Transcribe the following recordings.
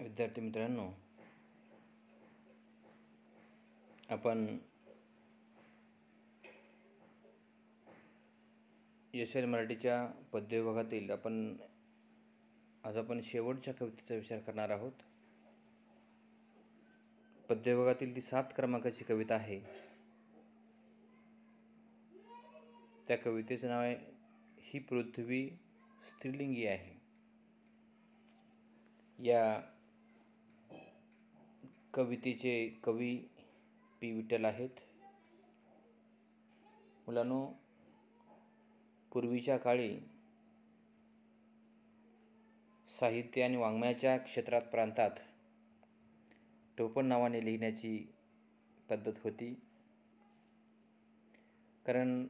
विद्यार्थी मित्रांनो, आपण एस.एल. मराठीच्या पद्य विभागातील आज आपण शेवटच्या कवितेचा विचार करणार आहोत. पद्य विभागातील ती 7 क्रमांकाची कविता आहे. त्या कवितेचं नाव आहे ही पृथ्वी स्त्रीलिंगी आहे. या कवितेचे कवी पी. विठ्ठल आहेत. मुलांनो, पूर्वीच्या काळी साहित्य आणि वाङ्मयाच्या प्रांतात टोपण नावाने लिहिण्याची पद्धत होती. कारण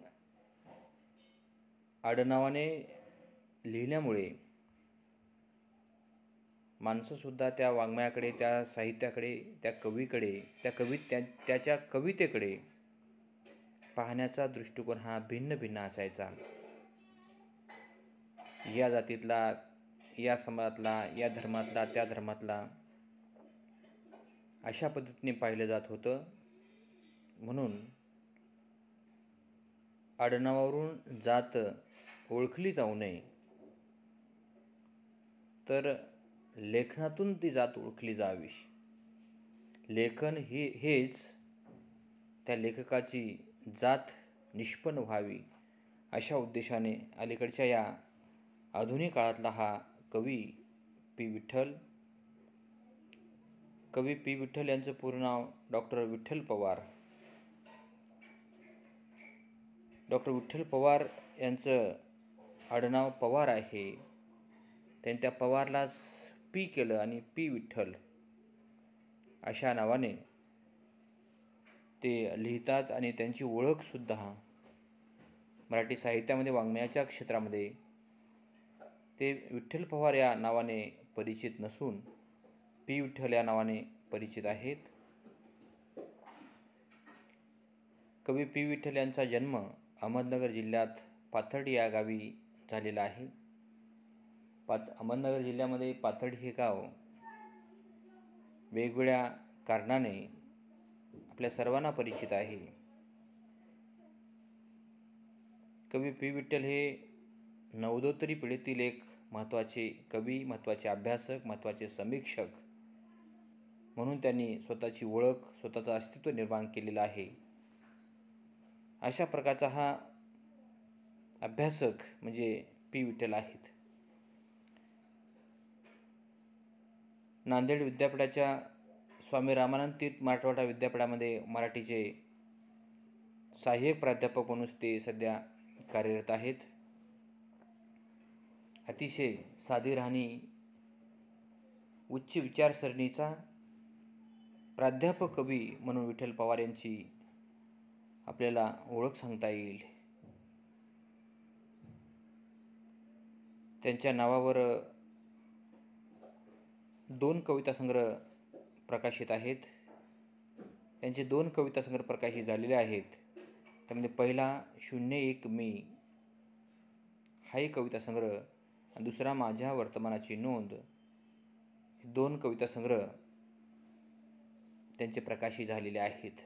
आडनावाने लिहिल्यामुळे माणसंसुद्धा त्या वाङ्मयाकडे, त्या साहित्याकडे, त्याच्या कवितेकडे पाहण्याचा दृष्टिकोन हा भिन्न असायचा. या जातीतला, या समाजातला, या धर्मातला, त्या धर्मातला, अशा पद्धतीने पाहिलं जात होतं. म्हणून आडनावावरून जात ओळखली जाऊ नये, तर लेखनातून ती जात ओळखली जावी. लेखन हेच त्या लेखकाची जात निष्पन्न व्हावी, अशा उद्देशाने अलीकडच्या या आधुनिक काळातला हा कवी पी. विठ्ठल. कवी पी. विठ्ठल यांचं पूर्ण नाव डॉक्टर विठ्ठल पवार. डॉक्टर विठ्ठल पवार यांचं आडनाव पवार आहे. त्यांनी त्या पवारलाच पी केलं आणि पी. विठ्ठल अशा नावाने ते लिहितात. आणि त्यांची ओळखसुद्धा मराठी साहित्यामध्ये, वाङ्मयाच्या क्षेत्रामध्ये ते विठ्ठल पवार या नावाने परिचित नसून पी. विठ्ठल या नावाने परिचित आहेत. कवी पी. विठ्ठल यांचा जन्म अहमदनगर जिल्ह्यात पाथर्डी या गावी झालेला आहे. अहमदनगर जिल्ह्यामध्ये पाथर्डी हे गाव वेगवेगळ्या कारणाने आपल्या सर्वांना परिचित आहे. कवी पी. विठ्ठल हे नवोदयोत्तरी पिढीतील एक महत्त्वाचे कवी, महत्त्वाचे अभ्यासक, महत्त्वाचे समीक्षक म्हणून त्यांनी स्वतःची ओळख, स्वतःचं अस्तित्व निर्माण केलेलं आहे. अशा प्रकारचा हा अभ्यासक म्हणजे पी. विठ्ठल आहेत. नांदेड विद्यापीठाच्या स्वामी रामानंद तीर्थ मराठवाडा विद्यापीठामध्ये मराठीचे सहाय्यक प्राध्यापक म्हणून ते सध्या कार्यरत आहेत. अतिशय साधी राहणी, उच्च विचारसरणीचा प्राध्यापक कवी म्हणून विठ्ठल पवार यांची आपल्याला ओळख सांगता येईल. त्यांच्या नावावर 2 कविता संग्रह प्रकाशित आहेत. त्यांचे 2 कविता संग्रह प्रकाशित झालेले आहेत. त्यामध्ये पहिला 01 मे हा एक कविता संग्रह आणि दुसरा माझ्या वर्तमानाची नोंद, 2 कविता संग्रह त्यांचे प्रकाशित झालेले आहेत.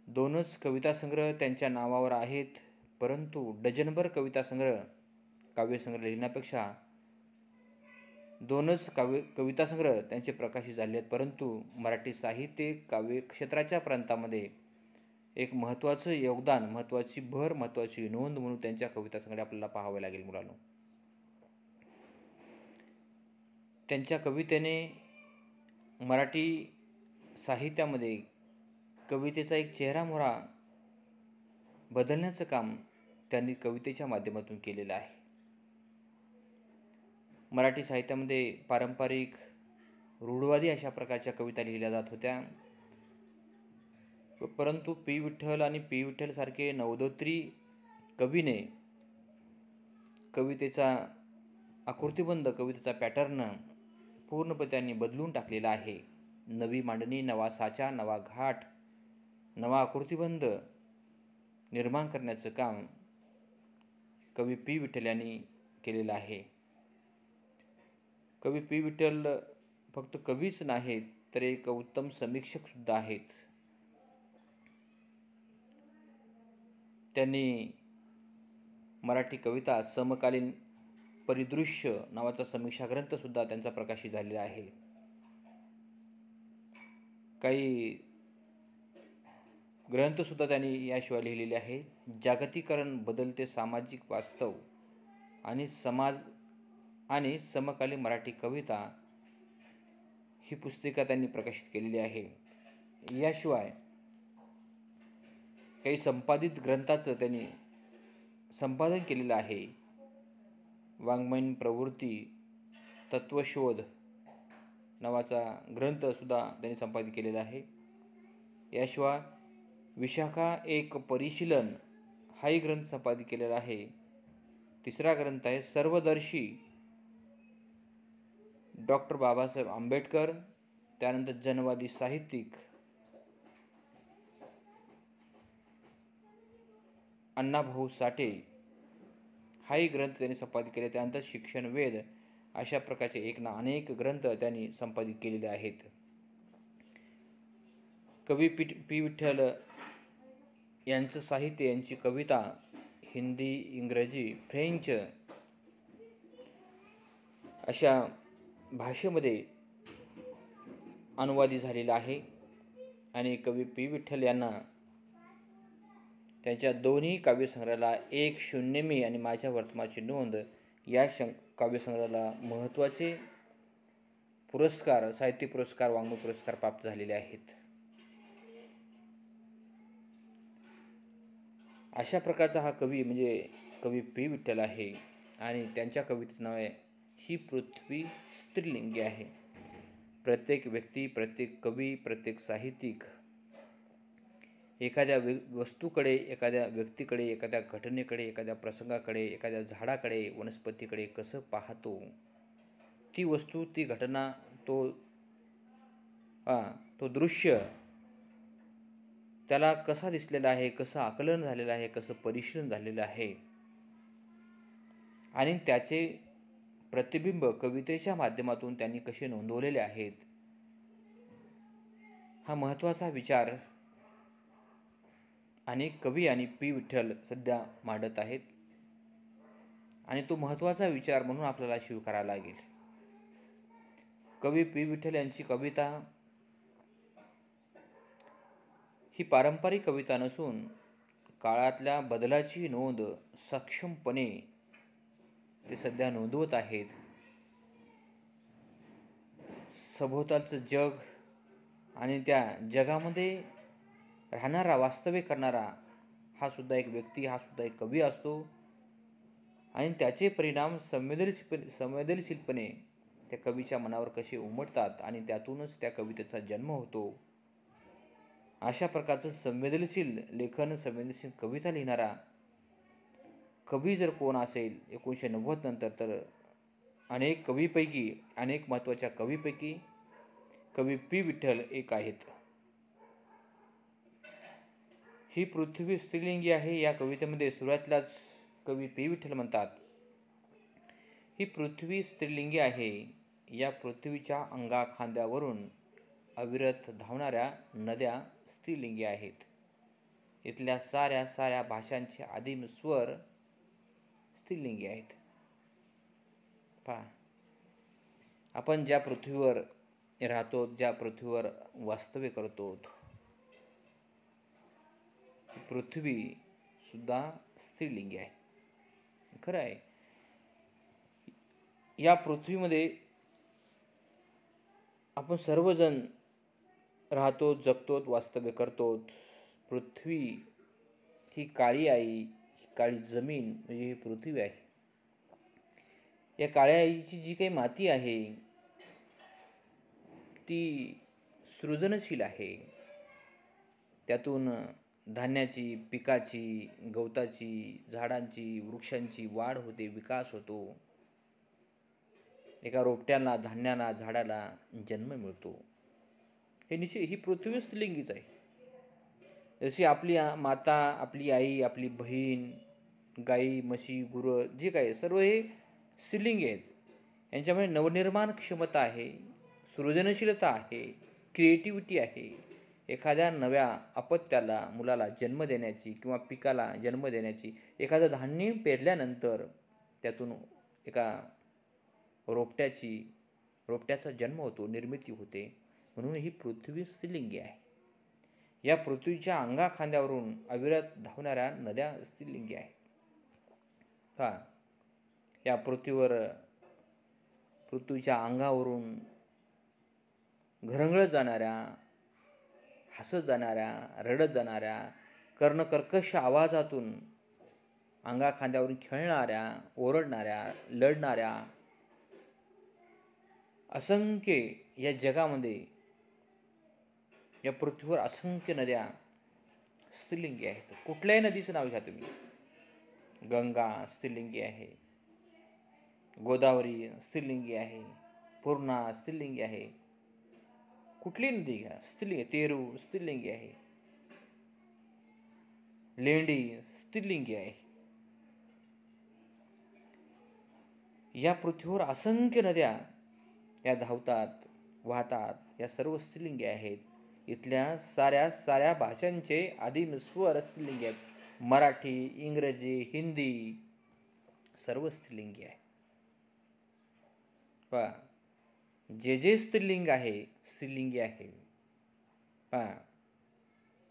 2च कविता संग्रह त्यांच्या नावावर आहेत, परंतु डझनभर कविता संग्रह, काव्यसंग्रह लिहिण्यापेक्षा 2च कविता संग्रह त्यांचे प्रकाशित झाले आहेत. परंतु मराठी साहित्य काव्य क्षेत्राच्या प्रांतामध्ये एक महत्त्वाचं योगदान, महत्त्वाची भर, महत्त्वाची नोंद म्हणून त्यांच्या कविता संग्रह आपल्याला पाहावे लागेल मुलांनो. त्यांच्या कवितेने मराठी साहित्यामध्ये कवितेचा एक चेहरामोहरा बदलण्याचं काम त्यांनी कवितेच्या माध्यमातून केलेलं आहे. मराठी साहित्यामध्ये पारंपरिक, रूढवादी अशा प्रकारच्या कविता लिहिल्या जात होत्या. परंतु पी. विठ्ठल आणि पी. विठ्ठल सारखे नवोदयोत्तरी कवीने कवितेचा आकृतिबंध, कवितेचा पॅटर्न पूर्णपणे त्यांनी बदलून टाकलेला आहे. नवी मांडणी, नवा साचा, नवा घाट, नवा आकृतिबंध निर्माण करण्याचं काम कवी पी. विठ्ठल यांनी केलेलं आहे. कवी पी विठ्ठल फक्त कवीच नाहीत तर एक उत्तम समीक्षक सुद्धा आहेत. त्यांनी मराठी कविता समकालीन परिदृश्य नावाचा समीक्षा ग्रंथ सुद्धा त्यांचा प्रकाशित झालेला आहे. काही ग्रंथ सुद्धा त्यांनी याशिवाय लिहिलेले आहे. जागतिकीकरण, बदलते सामाजिक वास्तव आणि समाज आणि समकालीन मराठी कविता ही पुस्तिका त्यांनी प्रकाशित केलेली आहे. याशिवाय काही संपादित ग्रंथाचं त्यांनी संपादन केलेलं आहे. वाङ्मयीन प्रवृत्ती, तत्वशोध नावाचा ग्रंथ सुद्धा त्यांनी संपादित केलेला आहे. याशिवाय विशाखा एक परिशीलन हाही ग्रंथ संपादित केलेला आहे. तिसरा ग्रंथ आहे सर्वदर्शी, डॉक्टर बाबासाहेब आंबेडकर. त्यानंतर जनवादी साहित्यिक अण्णाभाऊ साठे हाही ग्रंथ त्यांनी संपादित केले. त्यानंतर शिक्षण वेद अशा प्रकारचे अनेक ग्रंथ त्यांनी संपादित केलेले आहेत. कवी पी विठ्ठल यांचं साहित्य, यांची कविता हिंदी, इंग्रजी, फ्रेंच अशा भाषेमध्ये अनुवादित झालेला आहे. आणि कवी पी विठ्ठल यांना त्यांच्या दोन्ही काव्यसंग्रहाला 1/0 आणि माझ्या वर्तमानाची नोंद या काव्यसंग्रहाला महत्त्वाचे पुरस्कार, साहित्य पुरस्कार, वाङ्मय पुरस्कार प्राप्त झालेले आहेत. अशा प्रकारचा हा कवी म्हणजे कवी पी विठ्ठल आहे. आणि त्यांच्या कवितेचं नाव आहे ही पृथ्वी स्त्रीलिंगी आहे. प्रत्येक व्यक्ती, प्रत्येक कवी, प्रत्येक साहित्यिक एखाद्या वस्तूकडे, एखाद्या व्यक्तीकडे, एखाद्या घटनेकडे, एखाद्या प्रसंगाकडे, एखाद्या झाडाकडे, वनस्पतीकडे कसं पाहतो, ती वस्तू, ती घटना, तो दृश्य त्याला कसा दिसलेला आहे, कसं आकलन झालेलं आहे, कसं परिशीलन झालेलं आहे आणि त्याचे प्रतिबिंब कवितेच्या माध्यमातून त्यांनी कसे नोंदवलेले आहेत, हा महत्त्वाचा विचार अनेक कवी आणि पी विठ्ठल सध्या मांडत आहेत. आणि तो महत्त्वाचा विचार म्हणून आपल्याला स्वीकारावा लागेल. कवी पी विठ्ठल यांची कविता ही पारंपरिक कविता नसून काळातल्या बदलाची नोंद सक्षमपणे ते सध्या नोंदवत आहेत. सभोवतालचं जग आणि त्या जगामध्ये राहणारा, वास्तव्य करणारा हा सुद्धा एक व्यक्ती, हा सुद्धा एक कवी असतो. आणि त्याचे परिणाम संवेदनशीलपणे त्या कवीच्या मनावर कसे उमटतात आणि त्यातूनच त्या कवितेचा जन्म होतो. अशा प्रकारचं संवेदनशील लेखन, संवेदनशील कविता लिहिणारा कवी जर कोण असेल 1990 नंतर, तर अनेक कवीपैकी, अनेक महत्त्वाच्या कवीपैकी कवी पी विठ्ठल एक आहेत. ही पृथ्वी स्त्रीलिंगी आहे या कवितेमध्ये सुरुवातीलाच कवी पी विठ्ठल म्हणतात, ही पृथ्वी स्त्रीलिंगी आहे. या पृथ्वीच्या अंगाखांद्यावरून अविरत धावणाऱ्या नद्या स्त्रीलिंगी आहेत. इथल्या साऱ्या भाषांचे आदिम स्वर स्त्रीलिंगी आहेत. पहा, आपण ज्या पृथ्वीवर राहतो, ज्या पृथ्वीवर वास्तव्य करतो, पृथ्वी सुद्धा स्त्रीलिंगी आहे. खरं आहे. या पृथ्वीमध्ये आपण सर्वजण राहतो, जगतो, वास्तव्य करतो. पृथ्वी ही काळी आई, ही काळी जमीन म्हणजे ही पृथ्वी आहे. या काळ्या आईची जी काही माती आहे ती सृजनशील आहे. त्यातून धान्याची, पिकाची, गवताची, झाडांची, वृक्षांची वाढ होते, विकास होतो. एका रोपट्याला, धान्याला, झाडाला जन्म मिळतो. हे निश्चित ही पृथ्वी स्त्रीलिंगीच आहे. जशी आपली माता, आपली आई, आपली बहीण, गाई, म्हशी, गुरं जे काही सर्व हे स्त्रीलिंगी आहेत. यांच्यामध्ये नवनिर्माण क्षमता आहे, सृजनशीलता आहे, क्रिएटिव्हिटी आहे. एखाद्या नव्या अपत्याला, मुलाला जन्म देण्याची किंवा पिकाला जन्म देण्याची, एखादं धान्य पेरल्यानंतर त्यातून एका रोपट्याचा जन्म होतो, निर्मिती होते. म्हणून ही पृथ्वी स्त्रीलिंगी आहे. या पृथ्वीच्या अंगाखांद्यावरून अविरत धावणाऱ्या नद्या स्त्रीलिंगी आहेत. या पृथ्वीच्या अंगावरून घरंगळत जाणाऱ्या, हसत जाणाऱ्या, रडत जाणाऱ्या, कर्णकर्कश आवाजातून अंगाखांद्यावरून खेळणाऱ्या, ओरडणाऱ्या, लढणाऱ्या असंख्य या जगामध्ये, या पृथ्वीवर असंख्य नद्या स्त्रीलिंगी आहेत. कुठल्याही नदीचं नाव घ्या तुम्ही. गंगा स्त्रीलिंगी आहे, गोदावरी स्त्रीलिंगी आहे, पूर्णा स्त्रीलिंगी आहे. कुठली नदी घ्या स्त्रीलिंगी. तेरू स्त्रीलिंगी आहे, लेंडी स्त्रीलिंगी आहे. या पृथ्वीवर असंख्य नद्या या धावतात, वाहतात. या सर्व स्त्रीलिंगी आहेत. इथल्या साऱ्या भाषांचे आदिम स्वर स्त्रीलिंगी आहेत. मराठी, इंग्रजी, हिंदी सर्व स्त्रीलिंगी आहे. पहा, जे स्त्रीलिंग आहे स्त्रीलिंगी आहे. पहा,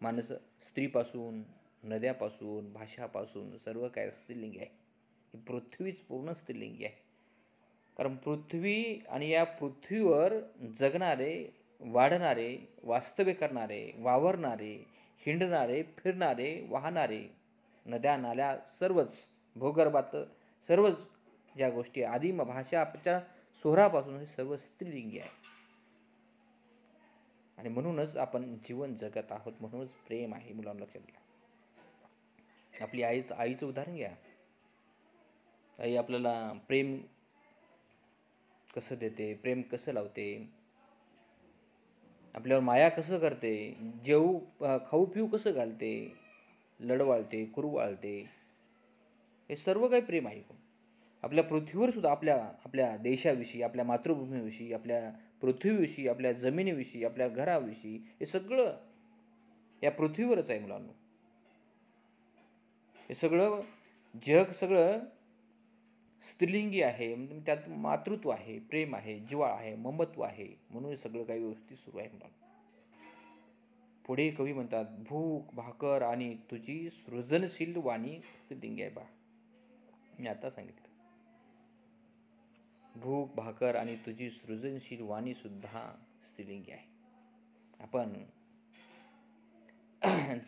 माणूस स्त्रीपासून, नद्यापासून, भाषापासून सर्व काय स्त्रीलिंगी आहे. ही पृथ्वीच पूर्ण स्त्रीलिंगी आहे. कारण पृथ्वी आणि या पृथ्वीवर जगणारे, वाढणारे, वास्तव्य करणारे, वावरणारे, हिंडणारे, फिरणारे, वाहणारे, नद्या नाल्या सर्वच, भूगर्भातलं सर्वच ज्या गोष्टी आदिम भाषाच्या स्वरापासून हे सर्व स्त्रीलिंगी आहे. आणि म्हणूनच आपण जीवन जगत आहोत. म्हणूनच प्रेम आहे. मुलांना लक्षात घ्या. आपली आईचं उदाहरण घ्या. आई आपल्याला प्रेम कसं देते, प्रेम कसं लावते, आपल्यावर माया कसं करते, खाऊ पिऊ कसं घालते, लढवाळते, कुरवाळते, हे सर्व काही प्रेम आहे. आपल्या पृथ्वीवर सुद्धा आपल्या देशाविषयी, आपल्या मातृभूमीविषयी, आपल्या पृथ्वीविषयी, आपल्या जमिनीविषयी, आपल्या घराविषयी, हे सगळं या पृथ्वीवरच आहे मुलांनो. हे सगळं जग सगळं स्त्रीलिंगी आहे. त्यात मातृत्व आहे, प्रेम आहे, जिव्हाळा आहे, ममत्व आहे. म्हणून हे सगळं काही व्यवस्थित सुरू आहे मुलांनो. पुढे कवी म्हणतात, भूक भाकर आणि तुझी सृजनशील वाणी स्त्रीलिंगी आहे. मी आता सांगितलं. भूक भाकर आणि तुझी सृजनशील वाणी सुद्धा स्त्रीलिंगी आहे. आपण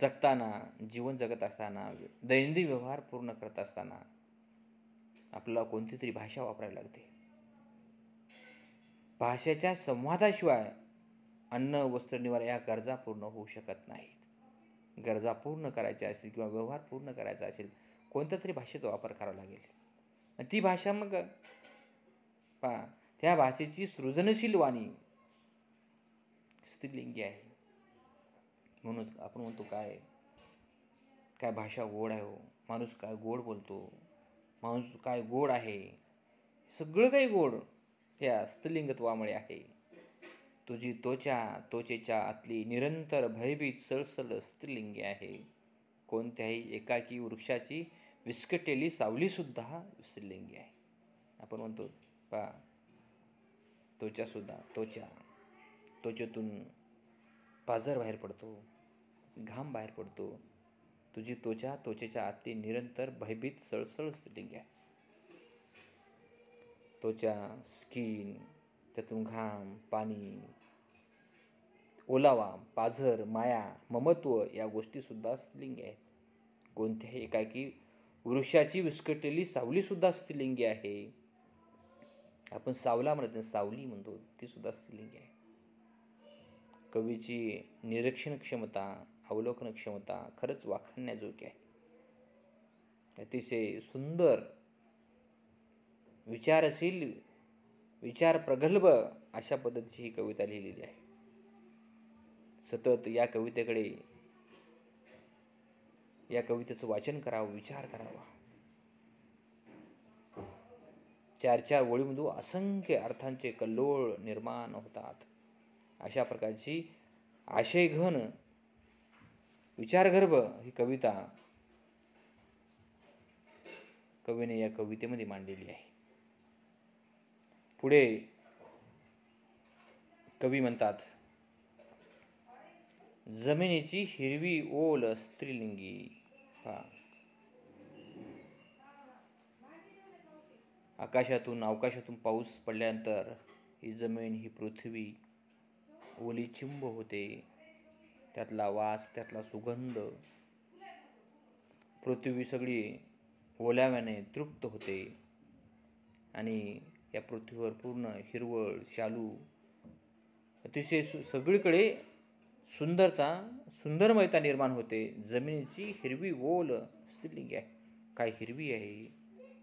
जगताना, जीवन जगत असताना, दैनंदिन व्यवहार पूर्ण करत असताना आपल्याला कोणती तरी भाषा वापरायला लागते. भाषेच्या संवादाशिवाय अन्न, वस्त्र, निवारा या गरजा पूर्ण होऊ शकत नाहीत. गरजा पूर्ण करायच्या असतील किंवा व्यवहार पूर्ण करायचा असेल, कोणत्या तरी भाषेचा वापर करावा लागेल. आणि ती भाषा मग पहा, त्या भाषेची सृजनशील वाणी स्त्रीलिंगी आहे. म्हणून आपण म्हणतो काय भाषा गोड आहे हो, माणूस काय गोड बोलतो, माणूस काय गोड आहे. सगळं काही गोड त्या स्त्रीलिंगत्वामुळे आहे. तुझी त्वचेच्या आतली निरंतर भयभीत सळसळ स्त्रीलिंगी आहे. कोणत्याही एकाकी वृक्षाची विस्कटलेली सावली सुद्धा स्त्रीलिंगी आहे. आपण म्हणतो पहा, त्वचेतून पाझर बाहेर पडतो, घाम बाहेर पडतो. तुझी त्वचेच्या आतली निरंतर भयभीत सळसळ स्त्रीलिंगी आहे. त्वचा, स्किन, त्यातून घाम, पाणी, ओलावा, पाझर, माया, ममत्व या गोष्टी सुद्धा स्त्रीलिंगी आहेत. कोणत्याही एकाकी वृक्षाची विस्कटलेली सावली सुद्धा स्त्रीलिंगी आहे. आपण सावला म्हणत नाही, सावली म्हणतो, ती सुद्धा स्त्रीलिंगी आहे. कवीची निरीक्षण क्षमता, अवलोकन क्षमता खरंच वाखाणण्याजोगी आहे. अतिशय सुंदर, विचारशील, विचार प्रगल्भ अशा पद्धतीची ही कविता लिहिलेली आहे. सतत या कवितेचं वाचन करावं, विचार करावा. चार ओळीमधून असंख्य अर्थांचे कल्लोळ निर्माण होतात. अशा प्रकारची आशयघन विचारगर्भ ही कविता कवीने या कवितेमध्ये मांडलेली आहे. पुढे कवी म्हणतात, जमिनीची हिरवी ओल स्त्रीलिंगी. अवकाशातून पाऊस पडल्यानंतर ही जमीन, ही पृथ्वी ओली चिंब होते. त्यातला वास, त्यातला सुगंध, पृथ्वी सगळी ओलाव्याने तृप्त होते आणि या पृथ्वीवर पूर्ण हिरवळ, शालू, अतिशय सगळीकडे सुंदरमयता निर्माण होते. जमिनीची हिरवी ओल स्त्रीलिंगी आहे. काय हिरवी आहे,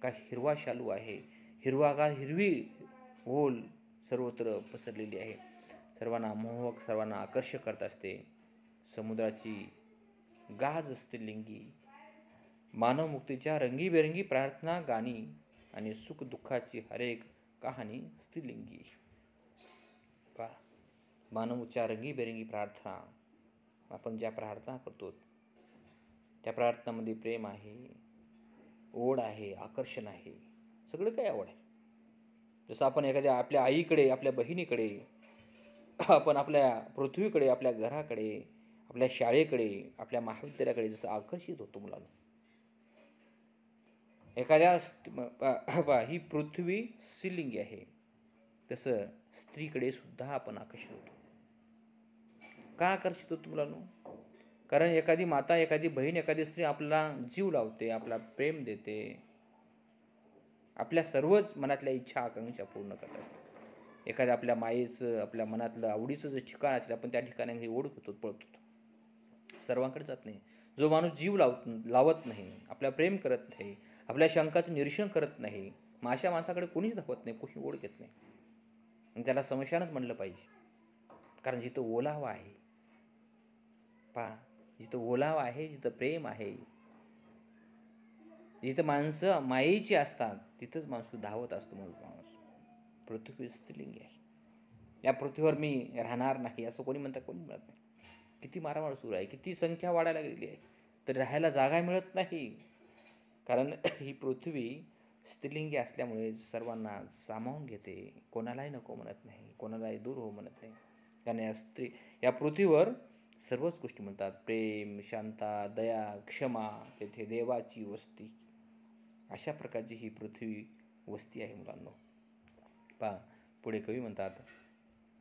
काय हिरवा शालू आहे, हिरवागार हिरवी ओल सर्वत्र पसरलेली आहे. सर्वांना मोहक, सर्वांना आकर्षक करत असते. समुद्राची गाज स्त्रीलिंगी. मानवमुक्तीच्या रंगीबेरंगी प्रार्थना गाणी आणि सुख दुःखाची हरेक कहाणी स्त्रीलिंगी. मानवच्या रंगीबेरंगी प्रार्थना, आपण ज्या प्रार्थना करतो त्या प्रार्थनामध्ये प्रेम आहे, ओढ आहे, आकर्षण आहे, सगळं काही आवड आहे. जसं आपण एखाद्या आपल्या आईकडे, आपल्या बहिणीकडे, आपण आपल्या पृथ्वीकडे, आपल्या घराकडे, आपल्या शाळेकडे, आपल्या महाविद्यालयाकडे जसं आकर्षित होतो मुलांना, एखाद्या ही पृथ्वी स्त्रीलिंगी आहे, तसं स्त्रीकडे सुद्धा आपण आकर्षित होतो. का आकर्षित होतो मुलांनो? कारण एखादी माता, एखादी बहीण, एखादी स्त्री आपल्याला जीव लावते, आपला प्रेम देते, आपल्या सर्वच मनातल्या इच्छा आकांक्षा पूर्ण करत असते. एखाद्या आपल्या मायेचं, आपल्या मनातलं आवडीचं जे ठिकाण असेल, आपण त्या ठिकाणी ओढ होतो, पळतो. सर्वांकडे जात नाही. जो माणूस जीव लावत नाही, आपल्या प्रेम करत नाही, आपल्या शंकाचं निरीक्षण करत नाही, मग अशा माणसाकडे कोणीच धावत नाही, कोणी ओढ घेत नाही. आणि त्याला समस्यानच म्हणलं पाहिजे. कारण जिथं ओलावा आहे, जिथं ओलावा आहे, जिथं प्रेम आहे, जिथं माणसं मायेची असतात, तिथंच माणूस धावत असतो. माणूस पृथ्वी स्त्रीलिंगी आहे. या पृथ्वीवर मी राहणार नाही असं कोणी म्हणत नाही. किती मारामार सुरू आहे, किती संख्या वाढायला गेलेली आहे, तर राहायला जागा मिळत नाही. कारण ही पृथ्वी स्त्रीलिंगी असल्यामुळे सर्वांना सामावून घेते. कोणालाही नको म्हणत नाही, कोणालाही दूर हो म्हणत नाही. कारण या पृथ्वीवर सर्वच गोष्टी म्हणतात. प्रेम, शांता, दया, क्षमा, तेथे देवाची वस्ती. अशा प्रकारची ही पृथ्वी वस्ती आहे मुलांनो. पुढे कवी म्हणतात,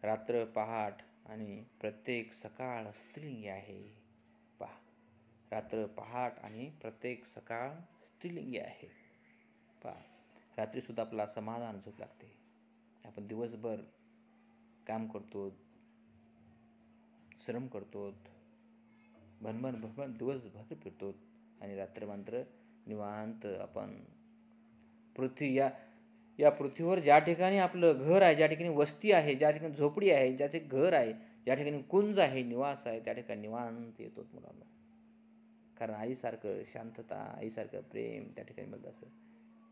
रात्र पहाट आणि प्रत्येक सकाळ स्त्रीलिंगी आहे. रात्र पहाट आणि प्रत्येक सकाळ स्त्रीलिंगी आहे. रात्री सुद्धा आपल्याला समाधान झोप लागते. आपण दिवसभर काम करतो, श्रम करतो, भनभन दिवसभर फिरतो आणि रात्र मात्र निवांत आपण या पृथ्वीवर ज्या ठिकाणी आपलं घर आहे, ज्या ठिकाणी वस्ती आहे, ज्या ठिकाणी झोपडी आहे, ज्या ठिकाणी घर आहे, ज्या ठिकाणी कुंज आहे, निवास आहे, त्या ठिकाणी निवांत येतो मुलांना. कारण आईसारखं शांतता, आईसारखं प्रेम त्या ठिकाणी मिळत असं.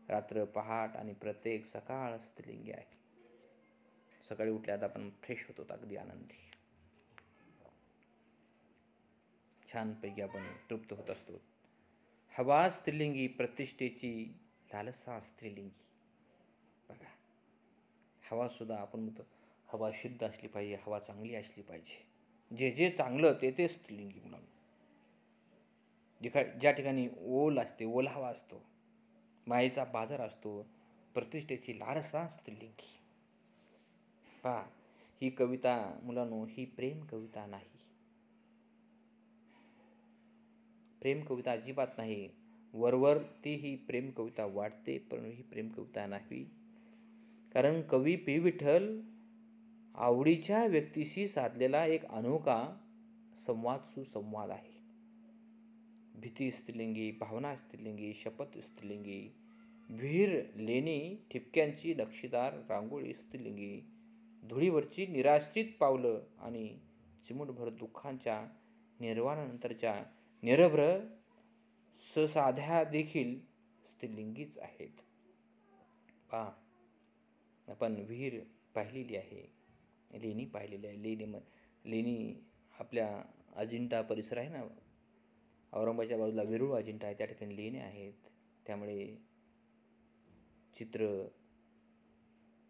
रात्र पहाट आणि प्रत्येक सकाळ स्त्रीलिंगी आहे. सकाळी उठल्यात आपण फ्रेश होतो, अगदी आनंदी, छानपैकी आपण तृप्त होत असतो. हवा स्त्रीलिंगी, प्रतिष्ठेची लालसा स्त्रीलिंगी. बघा, हवा सुद्धा आपण म्हणतो हवा शुद्ध असली पाहिजे, हवा चांगली असली पाहिजे. जे चांगलं ते स्त्रीलिंगी म्हणून. ज्या ठिकाणी ओल असते, ओलावा असतो, मायेचा बाजार असतो, प्रतिष्ठेची लालसा स्त्रीलिंगी. ही कविता मुलांनो, ही प्रेम कविता नाही. प्रेम कविता अजिबात नाही. वरवर ती ही प्रेम कविता वाटते, पण ही प्रेम कविता नाही. कारण कवी पी. विठ्ठल आवडीच्या व्यक्तीशी साधलेला एक अनोखा सुसंवाद आहे. भीती स्त्रीलिंगी, भावना स्त्रीलिंगी, शपथ स्त्रीलिंगी, विहीर, लेणी, ठिपक्यांची नक्षीदार रांगोळी स्त्रीलिंगी, धुळीवरची निराश्रित पावलं आणि चिमुटभर दुःखांच्या निर्वाणानंतरच्या निरभ्र ससाध्या देखील स्त्रीलिंगीच आहेत. आपण विहीर पाहिलेली आहे, लेणी पाहिलेली आहे. लेणी आपल्या अजिंठा परिसर आहे ना, औरंगाबादच्या बाजूला वेरूळ अजिंठा आहे, त्या ठिकाणी लेणी आहेत. त्यामुळे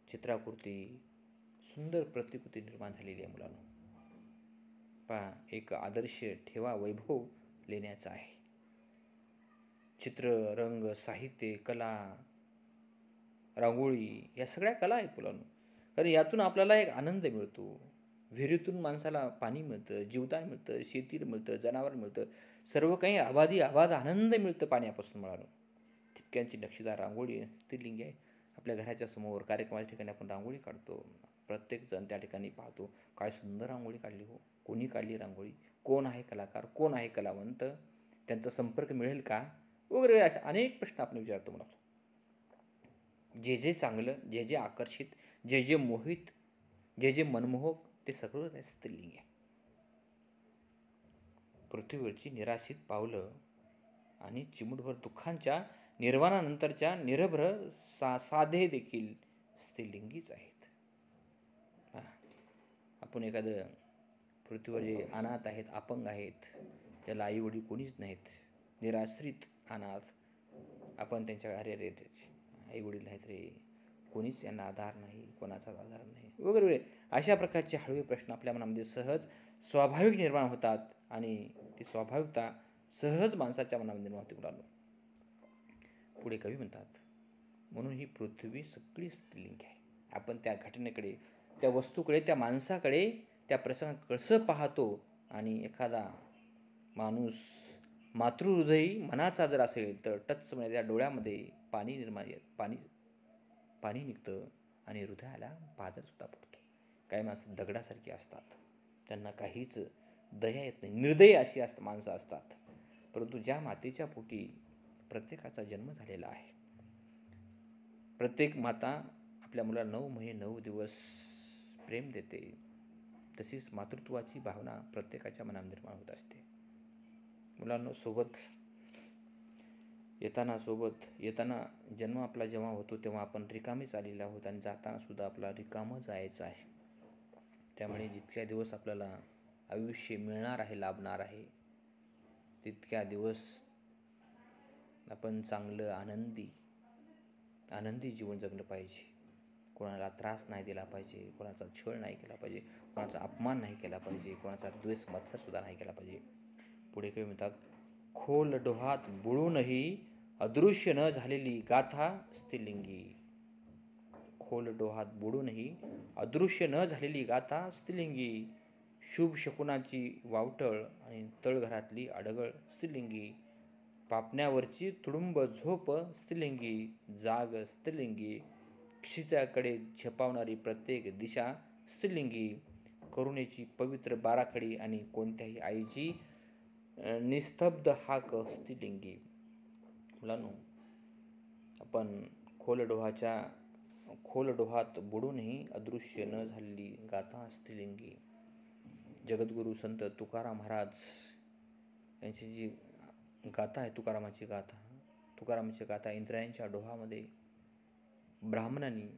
चित्राकृती, सुंदर प्रतिकृती निर्माण झालेली आहे मुलांनो. पहा, एक आदर्श ठेवा वैभव लेण्याचा आहे. चित्र, रंग, साहित्य, कला, रांगोळी या सगळ्या कला आहेत मुलांनो. कारण यातून आपल्याला एक आनंद मिळतो. विहिरीतून माणसाला पाणी मिळतं, जीवदान मिळतं, शेतीला मिळतं, जनावर मिळतं, सर्व काही आबाद आनंद मिळतं पाण्यापासून मुलांनो. ठिपक्यांची नक्षीदार रांगोळी स्त्रीलिंगी आहे. आपल्या घराच्या समोर कार्यक्रमाच्या ठिकाणी आपण रांगोळी काढतो. प्रत्येक जण त्या ठिकाणी पाहतो, काय सुंदर रांगोळी काढली हो, कोणी काढली रांगोळी, कोण आहे कलाकार, कोण आहे कलावंत, त्यांचा संपर्क मिळेल का, वगैरे असे अनेक प्रश्न आपण विचारतो मुलांनो. जे जे चांगलं, जे जे आकर्षित, जे जे मोहित, जे जे मनमोहक, ते सगळं स्त्रीलिंगी आहे. पृथ्वीवरची निराशित पावलं आणि चिमुटभर दुःखांच्या निर्वाणानंतरच्या निरभ्र साधे देखील स्त्रीलिंगीच आहेत. आपण एखादं पृथ्वीवर जे अनाथ आहेत, अपंग आहेत, त्याला आई वडील कोणीच नाहीत, निराश्रित अनाथ, आपण त्यांच्या अरे रे आई वडील नाहीत रे, कोणीच यांना आधार नाही, कोणाचाच आधार नाही, वगैरे अशा प्रकारचे हळवे प्रश्न आपल्या मनामध्ये सहज स्वाभाविक निर्माण होतात आणि ती स्वाभाविकता सहज माणसाच्या मनामध्ये निर्माण होते मुलांनो. पुढे कवी म्हणतात, म्हणून ही पृथ्वी सगळी स्त्रीलिंगी आहे. आपण त्या घटनेकडे, त्या वस्तूकडे, त्या माणसाकडे, त्या प्रसंगाकडे कसं पाहतो, आणि एखादा माणूस मातृहृदयी मनाचा जर असेल तर टच म्हणजे त्या डोळ्यामध्ये पाणी निघतं आणि हृदयाला पाझर सुद्धा पडतो. काही माणसं दगडासारखी असतात, त्यांना काहीच दया येत नाही, निर्दयी अशी माणसं असतात. परंतु ज्या मातेच्या पोटी प्रत्येकाचा जन्म झालेला आहे, प्रत्येक माता आपल्या मुलाला 9 महिने 9 दिवस प्रेम देते, तशीच मातृत्वाची भावना प्रत्येकाच्या मनात निर्माण होत असते. मुलांना सोबत येताना जन्म आपला जेव्हा होतो तेव्हा आपण रिकामीच आलेलो आहोत आणि जाताना सुद्धा आपला रिकामं जायचं आहे. त्यामुळे जितक्या दिवस आपल्याला आयुष्य मिळणार आहे, लाभणार आहे, तितक्या दिवस आपण चांगलं आनंदी जीवन जगलं पाहिजे. कोणाला त्रास नाही दिला पाहिजे, कोणाचा छळ नाही केला पाहिजे, कोणाचा अपमान नाही केला पाहिजे, कोणाचा द्वेष मत्सर सुद्धा नाही केला पाहिजे. पुढे काही म्हणतात, खोल डोहात बुडूनही अदृश्य न झालेली गाथा स्त्रीलिंगी. खोल डोहात बुडूनही अदृश्य न झालेली गाथा स्त्रीलिंगी. शुभ शकुनाची वावटळ आणि तळघरातली अडगळ स्त्रीलिंगी. पापण्यावरची तुडुंब झोप स्त्रीलिंगी. जाग स्त्रीलिंगी. क्षित्याकडे झेपावणारी प्रत्येक दिशा स्त्रीलिंगी. करुणेची पवित्र बाराखडी आणि कोणत्याही आईची निस्तब्ध हाक स्त्रीलिंगी. मुलांनो, आपण खोल डोहात बुडूनही अदृश्य न झालेली गाथा स्त्रीलिंगी. जगद्गुरु संत तुकाराम महाराज यांची जी गाथा आहे, तुकारामाची गाथा इंद्रायणच्या डोहामध्ये ब्राह्मणांनी,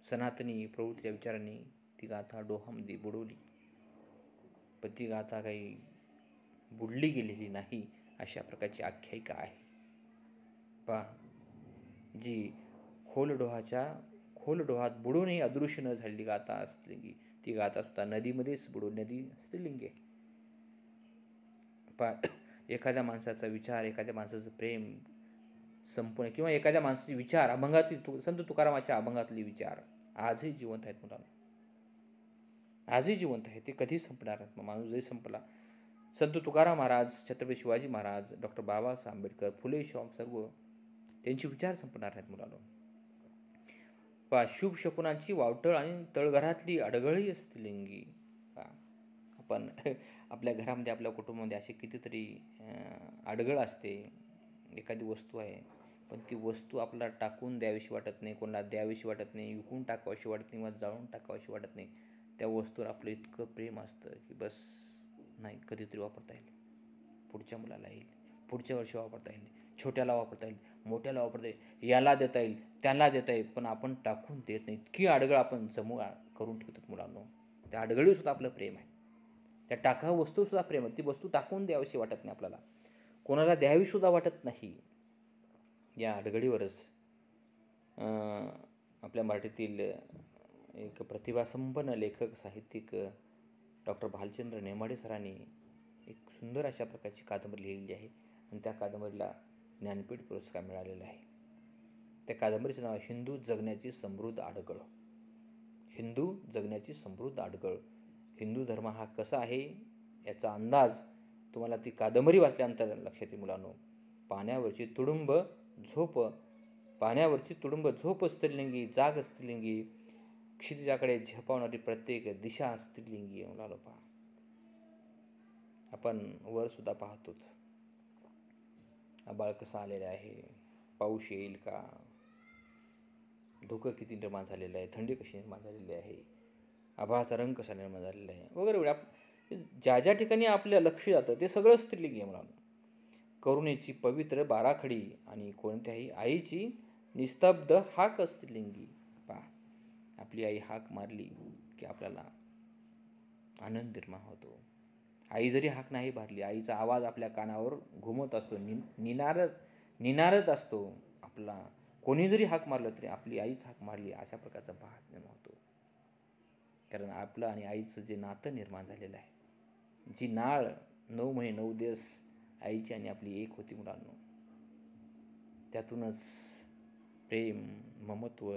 सनातनी प्रवृत्तीच्या विचारांनी ती गाथा डोहामध्ये बुडवली, पण ती गाथा काही बुडली गेलेली नाही, अशा प्रकारची आख्यायिका आहे. पहा, जी खोल डोहात बुडूनही अदृश्य न झालेली गाथा स्त्रीलिंगी, ती गाथा सुद्धा नदीमध्येच बुडवली, नदी स्त्रीलिंगी आहे. पहा, एखाद्या माणसाचा विचार, एखाद्या माणसाचं प्रेम संपूर्ण, किंवा एखाद्या माणसाचे विचार, अभंगातील संत तुकारामाच्या अभंगातले विचार आजही जिवंत आहेत मुलांना, आजही जिवंत आहेत. ते कधी संपणार आहेत? माणूस जरी संपला, संत तुकाराम महाराज, छत्रपती शिवाजी महाराज, डॉक्टर बाबासाहेब आंबेडकर, फुले शाहू, सर्व त्यांचे विचार संपणार नाहीत मुलांना. पहा, शुभ शकुनाची वावटळ आणि तळघरातली अडगळी स्त्रीलिंगी. आपण आपल्या घरामध्ये, आपल्या कुटुंबामध्ये अशी कितीतरी अडगळ असते. एखादी वस्तू आहे, पण ती वस्तू आपल्याला टाकून द्यावीशी वाटत नाही, कोणाला द्यावीशी वाटत नाही, विकून टाकावीशी वाटत नाही, किंवा जाळून टाकावीशी वाटत नाही. त्या वस्तूवर आपलं इतकं प्रेम असतं की बस, नाही, कधीतरी वापरता येईल, पुढच्या मुलाला येईल, पुढच्या वर्षी वापरता येईल, छोट्याला वापरता येईल, मोठ्याला वापरते, याला देता येईल, त्याला देता येईल, पण आपण टाकून देत नाही. इतकी अडगळ आपण जमू करून ठेवतो मुलांनो. त्या अडगळीवर सुद्धा आपलं प्रेम आहे. त्या टाकाऊ वस्तूसुद्धा प्रेम आहे. ती वस्तू टाकून द्यावीशी वाटत नाही आपल्याला, कोणाला द्यावीसुद्धा वाटत नाही. या अडगळीवरच आपल्या मराठीतील एक प्रतिभासंपन्न लेखक साहित्यिक डॉक्टर भालचंद्र नेमाडे सरांनी एक सुंदर अशा प्रकारची कादंबरी लिहिलेली आहे आणि त्या कादंबरीला ज्ञानपीठ पुरस्कार मिळालेला आहे. त्या कादंबरीचं नाव आहे हिंदू जगण्याची समृद्ध अडगळ. हिंदू जगण्याची समृद्ध अडगळ. हिंदू धर्म हा कसा आहे याचा अंदाज तुम्हाला ती कादंबरी वाचल्यानंतर लक्षात येईल मुलांनो. पाण्यावरची तुडुंब झोप स्त्रीलिंगी, जाग स्त्रीलिंगी, क्षितिजाकडे झेपावणारी प्रत्येक दिशा स्त्रीलिंगी. मुलांनो पहा, आपण वर सुद्धा पाहतो, आभाळ कसं आलेलं आहे, पाऊस येईल का, धुकं किती निर्माण झालेलं आहे, थंडी कशी निर्माण झालेली आहे, आभाळाचा रंग कसा निर्माण झालेला आहे वगैरे. ज्या ज्या ठिकाणी आपलं लक्ष जातं ते सगळं स्त्रीलिंगी आहे मुलांनो. करुणेची पवित्र बाराखडी आणि कोणत्याही आईची निस्तब्ध हाक स्त्रीलिंगी. पहा, आपली आई हाक मारली की आपल्याला आनंद निर्माण होतो. आई जरी हाक नाही मारली, आईचा आवाज आपल्या कानावर घुमत असतो, निनारत असतो आपला. कोणी जरी हाक मारलं तरी आपली आईच हाक मारली अशा प्रकारचा भास निर्माण होतो. कारण आपलं आणि आईचं जे नातं निर्माण झालेलं आहे, जी नाळ 9 महिने 9 दिवस आईची आणि आपली एक होती मुलांनो, त्यातूनच प्रेम, ममत्व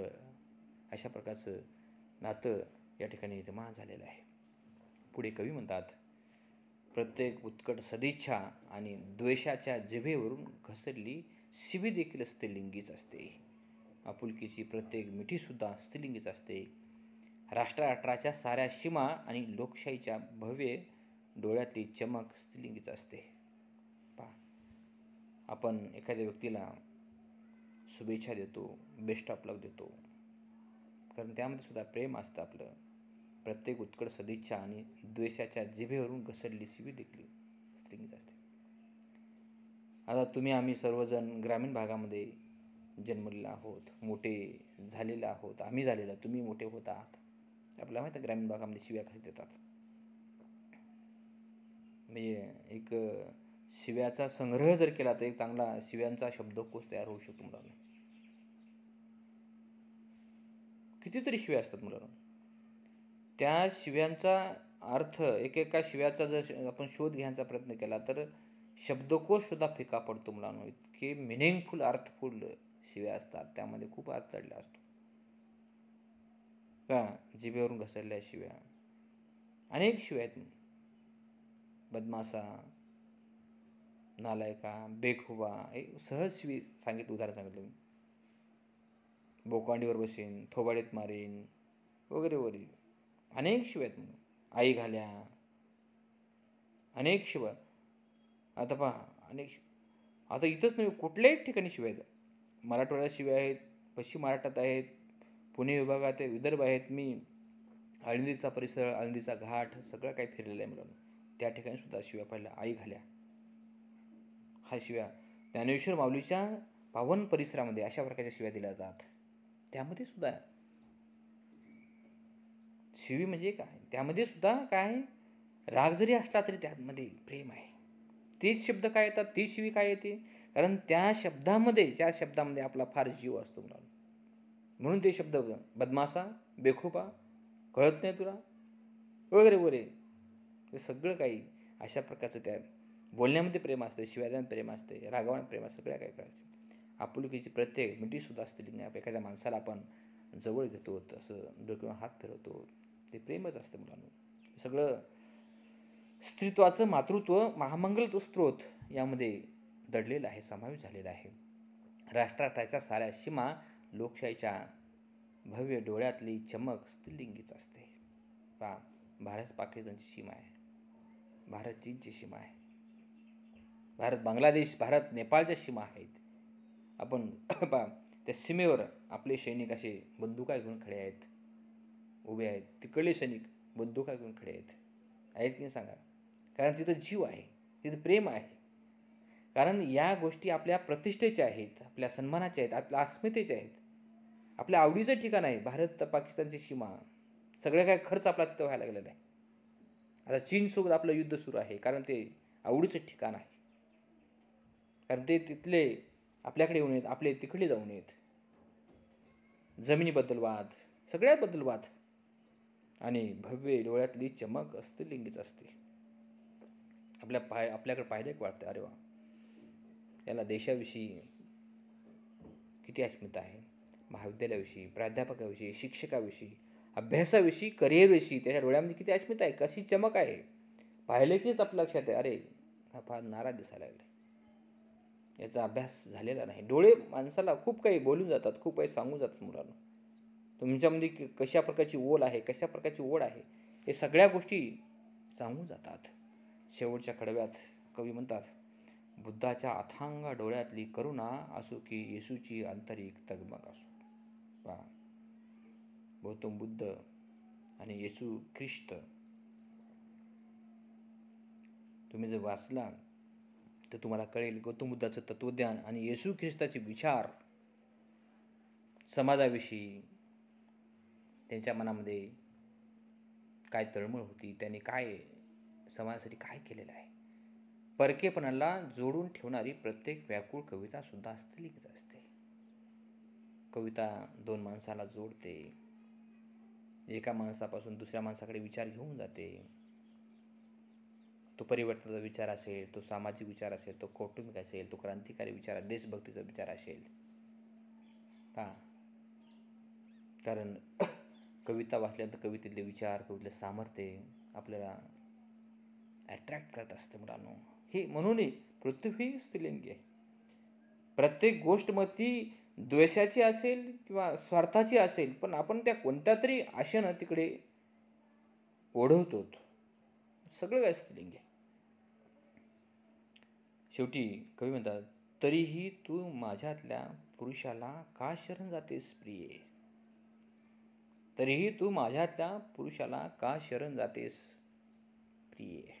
अशा प्रकारचं नातं या ठिकाणी निर्माण झालेलं आहे. पुढे कवी म्हणतात, प्रत्येक उत्कट सदिच्छा आणि द्वेषाच्या जिभेवरून घसरली शिवी देखील स्त्रीलिंगीच असते. आपुलकीची प्रत्येक मिठीसुद्धा स्त्रीलिंगीच असते. राष्ट्राच्या साऱ्या सीमा आणि लोकशाहीच्या भव्य डोळ्यातली चमक स्त्रीलिंगीच असते. पहा, आपण एखाद्या व्यक्तीला शुभेच्छा देतो, बेस्ट ऑफ लक देतो, कारण त्यामध्ये सुद्धा प्रेम असतं आपलं. प्रत्येक उत्कट सदिच्छा आणि द्वेषाच्या जिभेवरून घसरली शिवी देखील स्त्रीलिंगीच असते. आता तुम्ही आम्ही सर्वजण ग्रामीण भागामध्ये जन्मलेलो आहोत, मोठे झालेले आहोत, आम्ही झालेलो, तुम्ही मोठे होत आहात. आपल्याला माहिती आहे ग्रामीण भागामध्ये शिव्या कशा देतात. म्हणजे एक शिव्याचा संग्रह जर केला तर एक चांगला शिव्यांचा शब्दकोश तयार होऊ शकतो मुलांना. कितीतरी शिव्या असतात मुलांना. त्या शिव्यांचा अर्थ, एकेका शिव्याचा जर आपण शोध घ्यायचा प्रयत्न केला तर शब्दकोश सुद्धा फिका पडतो मुलांना. इतके मिनिंगफुल, अर्थफुल शिव्या असतात, त्यामध्ये खूप अर्थ दडला असतो. का जिभेवरून घसरल्या शिव्या अनेक शिव्या आहेत. बदमाशा, नालायका, बेखुबा, एक सहज शिवी सांगितलं, उदाहरण सांगितलं मी. बोकांडीवर बसेन, थोबाडीत मारेन वगैरे वगैरे अनेक शिव्या आहेत. आई घाल्या, अनेक शिव्या. आता पहा, आता इथंच नाही, कुठल्याही ठिकाणी शिव्या आहेत. मराठवाड्यात शिव्या आहेत, पश्चिम महाराष्ट्रात आहेत, पुणे विभागात आहे, विदर्भ आहेत. मी आळंदीचा परिसर, आळंदीचा घाट सगळं काही फिरलेलं आहे मुलांना. त्या ठिकाणी सुद्धा शिव्या पाहिल्या. आई घाल्या हा शिव्या ज्ञानेश्वर माऊलीच्या पावन परिसरामध्ये अशा प्रकारच्या शिव्या दिल्या जातात. त्यामध्ये सुद्धा शिवी म्हणजे काय, त्यामध्ये सुद्धा काय, राग जरी असला तरी त्यामध्ये प्रेम आहे. तेच शब्द काय येतात, तीच शिवी काय येते, कारण त्या शब्दामध्ये आपला फार जीव असतो मुलांना. म्हणून ते शब्द, बदमाशा, बेखुबा, कळत नाही तुला वगैरे वगैरे, हे सगळं काही अशा प्रकारचं त्या बोलण्यामध्ये प्रेम असते, शिव्यात प्रेम असते, रागावण्यात प्रेम असते, सगळ्या काही करायचं. आपुलकीची प्रत्येक मिठीसुद्धा स्त्रीलिंगी. एखाद्या माणसाला आपण जवळ घेतो, असं डोक्यावर हात फिरवतो, ते प्रेमच असतं मुलांना. सगळं स्त्रीत्वाचं मातृत्व, महामंगल स्त्रोत यामध्ये दडलेलं आहे, समावेश झालेला आहे. राष्ट्राच्या साऱ्या सीमा, लोकशाहीच्या भव्य डोळ्यातली चमक स्त्रीलिंगीच असते. पहा, भारत पाकिस्तानची सीमा आहे, भारत चीनची सीमा आहे, भारत बांगलादेश, भारत नेपाळच्या सीमा आहेत. आपण पहा, त्या सीमेवर आपले सैनिक असे बंदुका घेऊन खडे आहेत, उभे आहेत. तिकडले सैनिक बंदुका घेऊन खडे आहेत की नाही सांगा. कारण तिथं जीव आहे, तिथं प्रेम आहे. कारण या गोष्टी आपल्या प्रतिष्ठेच्या आहेत, आपल्या सन्मानाच्या आहेत, आपल्या अस्मितेच्या आहेत, आपल्या आवडीचं ठिकाण आहे. भारत पाकिस्तानची सीमा, सगळं काय खर्च आपला तिथं व्हायला लागलेला आहे. आता चीनसोबत आपलं युद्ध सुरू आहे, कारण ते आवडीचं ठिकाण आहे. कारण ते तिथले आपल्याकडे येऊ नयेत, आपले तिकडे जाऊ नयेत. जमिनीबद्दल वाद, सगळ्याबद्दल वाद, आणि भव्य डोळ्यातली चमक असते, लिंगीच असते. आपल्याकडे पाहिलं की वाटतं, अरे वा, याला देशाविषयी किती अस्मिता आहे. महाविद्यालयाविषयी, प्राध्यापकाविषयी, शिक्षकाविषयी, अभ्यासाविषयी, करिअरविषयी त्याच्या डोळ्यामध्ये किती अस्मिता आहे, कशी चमक आहे. पाहिलं कीच आपल्या लक्षात आहे, अरे हा फार नाराज दिसायला लागला, याचा अभ्यास झालेला नाही. डोळे माणसाला खूप काही बोलून जातात, खूप काही सांगून जातात. मुलांना तुमच्यामध्ये कशा प्रकारची ओढ आहे, कशा प्रकारची ओढ आहे, हे सगळ्या गोष्टी सांगून जातात. शेवटच्या कडव्यात कवी म्हणतात, बुद्धाच्या अथांग डोळ्यातली करुणा असो की येशूची आंतरिक तगमग असो. पहा, गौतम बुद्ध आणि येशू ख्रिस्त तुम्ही जर वाचला तर तुम्हाला कळेल, गौतम बुद्धाचं तत्वज्ञान आणि येशू ख्रिस्ताचे विचार समाजाविषयी, त्यांच्या मनामध्ये काय तळमळ होती, त्यांनी काय समाजासाठी काय केलेलं आहे. परकेपणाला जोडून ठेवणारी प्रत्येक व्याकुळ कविता सुद्धा हस्तलिखित असते. कविता दोन माणसाला जोडते, एका माणसापासून दुसऱ्या माणसाकडे विचार घेऊन जाते. तो परिवर्तनाचा विचार असेल, तो सामाजिक विचार असेल, तो कौटुंबिक असेल, तो क्रांतिकारी विचार, देशभक्तीचा विचार असेल. पहा, कारण कविता वाचल्यानंतर कवितेतले विचार, कवितेतले सामर्थ्य आपल्याला अट्रॅक्ट करत असते मुलांनो. हे म्हणून पृथ्वी स्त्रीलिंगी आहे. प्रत्येक गोष्ट मग ती द्वेषाची असेल किंवा स्वार्थाची असेल, पण आपण त्या कोणत्या तरी आशेनं तिकडे ओढवतो. सगळं काय स्त्रीलिंगी आहे. शेवटी कवी म्हणतात, तरीही तू माझ्यातल्या पुरुषाला का शरण जातेस प्रिये. तरीही तू माझ्यातल्या पुरुषाला का शरण जातेस प्रिये.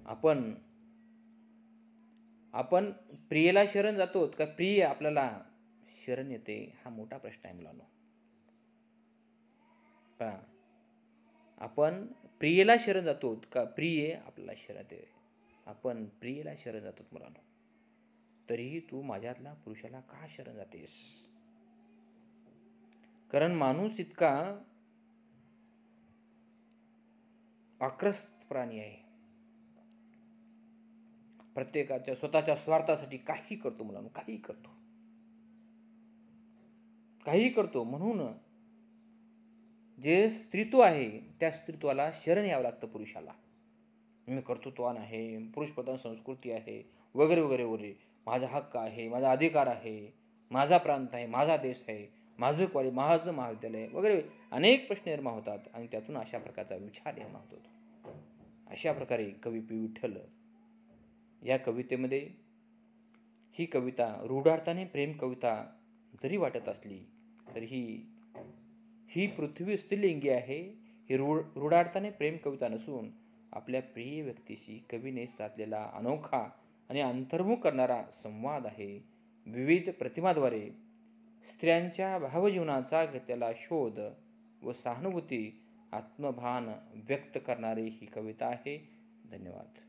आपण प्रियेला शरण जातो का प्रिय आपल्याला शरण येते, हा मोठा प्रश्न आहे मुलांनो. आपण प्रियेला शरण जातो का प्रिय आपल्याला शरण येते. आपण प्रियेला शरण जातो मुलांनो. तरीही तू माझ्यातल्या पुरुषाला का शरण जातेस. कारण माणूस इतका आक्रस्त प्राणी आहे, प्रत्येकाच्या स्वतःच्या स्वार्थासाठी काही करतो मुलांनो, काही करतो. म्हणून जे स्त्रीत्व आहे त्या स्त्रीत्वाला शरण यावं लागतं पुरुषाला. मी कर्तृत्वान आहे, पुरुषप्रधान संस्कृती आहे, वगैरे वगैरे वगैरे, माझा हक्क आहे, माझा अधिकार आहे, माझा प्रांत आहे, माझा देश आहे, माझं कॉलेज, माझं महाविद्यालय वगैरे अनेक प्रश्न निर्माण होतात, आणि त्यातून अशा प्रकारचा विचार निर्माण होतो. अशा प्रकारे कवी पी विठ्ठल या कवितेमध्ये, ही कविता रूढार्थाने प्रेम कविता जरी वाटत असली तरी ही पृथ्वी स्त्रीलिंगी आहे. ही रूढार्थाने प्रेम कविता नसून आपल्या प्रिय व्यक्तीशी कवीने साधलेला अनोखा आणि अंतर्मुख करणारा संवाद आहे. विविध प्रतिमाद्वारे स्त्रियांच्या भावजीवनाचा घेतलेला शोध व सहानुभूती, आत्मभान व्यक्त करणारी ही कविता आहे. धन्यवाद.